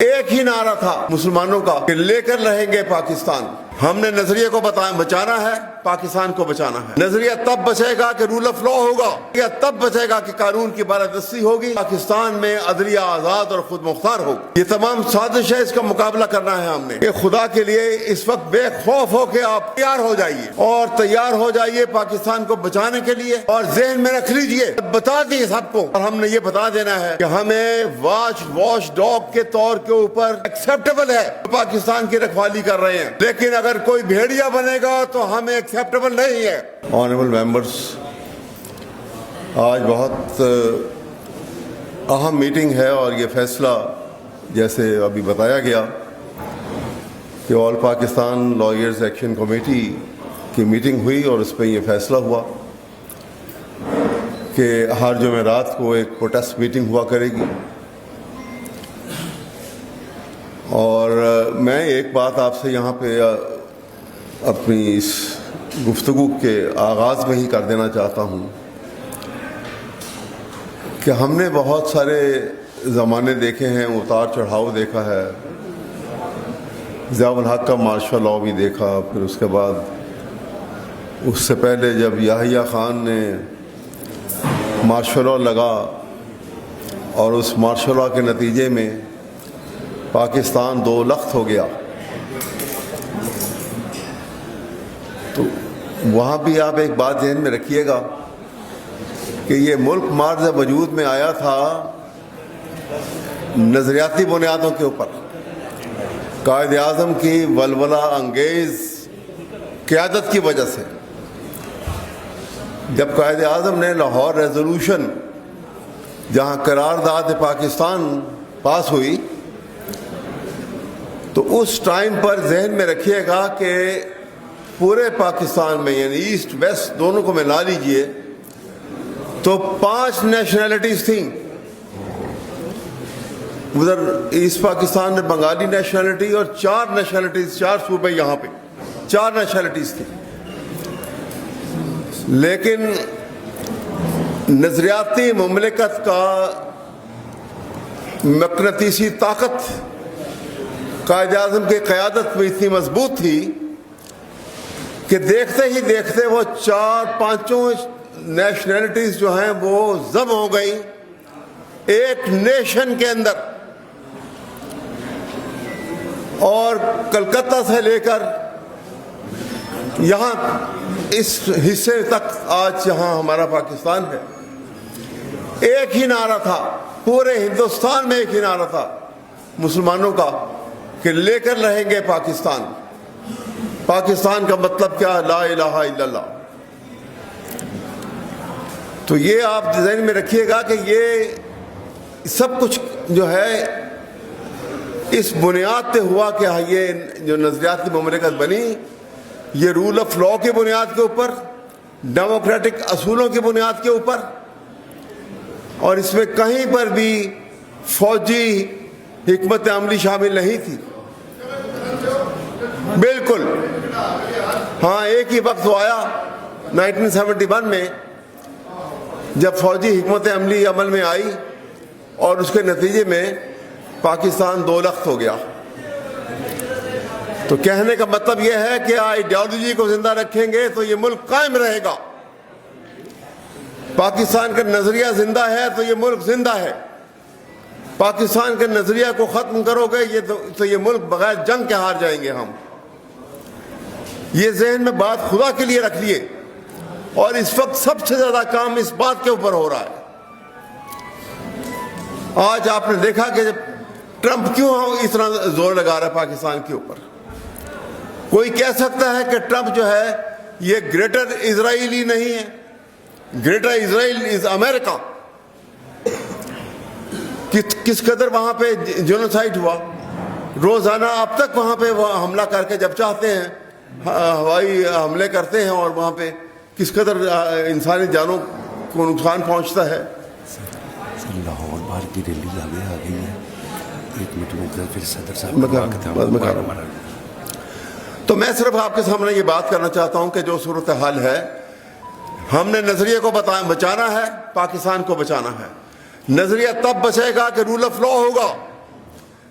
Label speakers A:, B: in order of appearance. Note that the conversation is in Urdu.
A: ایک ہی نعرہ تھا مسلمانوں کا کہ لے کر رہیں گے پاکستان. ہم نے نظریے کو بچانا ہے، پاکستان کو بچانا ہے. نظریہ تب بچے گا کہ رول آف لا ہوگا، یا تب بچے گا کہ قانون کی بالادستی ہوگی، پاکستان میں عدلیہ آزاد اور خود مختار ہوگی. یہ تمام سازش ہے، اس کا مقابلہ کرنا ہے ہم نے. کہ خدا کے لیے اس وقت بے خوف ہو کے آپ تیار ہو جائیے، اور تیار ہو جائیے پاکستان کو بچانے کے لیے. اور ذہن میں رکھ لیجئے، بتا دیے سب کو، اور ہم نے یہ بتا دینا ہے کہ ہمیں واچ ڈاگ کے طور کے اوپر ایکسیپٹیبل ہے پاکستان کی رکھوالی کر رہے ہیں، لیکن اگر کوئی بھیڑیا بنے گا تو ہمیں ایکسیپٹیبل نہیں ہے. آنریبل ممبرز، آج بہت اہم میٹنگ ہے، اور یہ فیصلہ جیسے ابھی بتایا گیا کہ آل پاکستان لائرز ایکشن کمیٹی کی میٹنگ ہوئی، اور اس پہ یہ فیصلہ ہوا کہ ہر جمعرات کو ایک پروٹیسٹ میٹنگ ہوا کرے گی. اور میں ایک بات آپ سے یہاں پہ اپنی اس گفتگو کے آغاز میں ہی کر دینا چاہتا ہوں کہ ہم نے بہت سارے زمانے دیکھے ہیں، اتار چڑھاؤ دیکھا ہے. ضیاء الحق کا مارشل لاء بھی دیکھا، پھر اس کے بعد اس سے پہلے جب یحییٰ خان نے مارشل لاء لگا، اور اس مارشل لاء کے نتیجے میں پاکستان دو لخت ہو گیا، تو وہاں بھی آپ ایک بات ذہن میں رکھیے گا کہ یہ ملک مارز وجود میں آیا تھا نظریاتی بنیادوں کے اوپر. قائد اعظم کی ولولہ انگیز قیادت کی وجہ سے. جب قائد اعظم نے لاہور ریزولوشن، جہاں قرارداد پاکستان پاس ہوئی، تو اس ٹائم پر ذہن میں رکھیے گا کہ پورے پاکستان میں، یعنی ایسٹ ویسٹ دونوں کو ملا لیجئے، تو 5 نیشنلٹیز تھیں. ادھر ایسٹ پاکستان میں بنگالی نیشنلٹی، اور 4 نیشنلٹیز، 4 صوبے، یہاں پہ 4 نیشنلٹیز تھیں. لیکن نظریاتی مملکت کا مقناطیسی طاقت قائد اعظم کی قیادت میں اتنی مضبوط تھی کہ دیکھتے ہی دیکھتے وہ 4-5 نیشنلٹیز جو ہیں وہ ضم ہو گئی ایک نیشن کے اندر. اور کلکتہ سے لے کر یہاں اس حصے تک آج جہاں ہمارا پاکستان ہے، ایک ہی نعرہ تھا، پورے ہندوستان میں ایک ہی نعرہ تھا مسلمانوں کا کہ لے کر رہیں گے پاکستان. پاکستان کا مطلب کیا؟ لا الہ الا اللہ. تو یہ آپ ذہن میں رکھیے گا کہ یہ سب کچھ جو ہے اس بنیاد پہ ہوا کہ یہ جو نظریاتی مملکت بنی، یہ رول آف لا کی بنیاد کے اوپر، ڈیموکریٹک اصولوں کی بنیاد کے اوپر، اور اس میں کہیں پر بھی فوجی حکمت عملی شامل نہیں تھی. بالکل. ہاں، ایک ہی وقت آیا 1971 میں جب فوجی حکمت عملی عمل میں آئی، اور اس کے نتیجے میں پاکستان دو لخت ہو گیا. تو کہنے کا مطلب یہ ہے کہ آئیڈیالوجی کو زندہ رکھیں گے تو یہ ملک قائم رہے گا. پاکستان کا نظریہ زندہ ہے تو یہ ملک زندہ ہے. پاکستان کے نظریہ کو ختم کرو گے تو یہ ملک بغیر جنگ کے ہار جائیں گے ہم. یہ ذہن میں بات خدا کے لیے رکھ لیے. اور اس وقت سب سے زیادہ کام اس بات کے اوپر ہو رہا ہے. آج آپ نے دیکھا کہ ٹرمپ کیوں اتنا زور لگا رہا ہے پاکستان کے اوپر. کوئی کہہ سکتا ہے کہ ٹرمپ جو ہے یہ گریٹر اسرائیلی نہیں ہے. گریٹر اسرائیل از امریکہ. کس قدر وہاں پہ جینوسائیڈ ہوا. روزانہ اب تک وہاں پہ وہ حملہ کر کے جب چاہتے ہیں ہوائی حملے کرتے ہیں، اور وہاں پہ کس قدر انسانی جانوں کو نقصان پہنچتا ہے.
B: لاہور باہر کی ریلی آگے آ گئی ہے. 1 منٹ میں پھر صدر صاحب.
A: تو میں صرف آپ کے سامنے یہ بات کرنا چاہتا ہوں کہ جو صورتحال ہے، ہم نے نظریے کو بچانا ہے، پاکستان کو بچانا ہے. نظریہ تب بچے گا کہ رول آف لا ہوگا.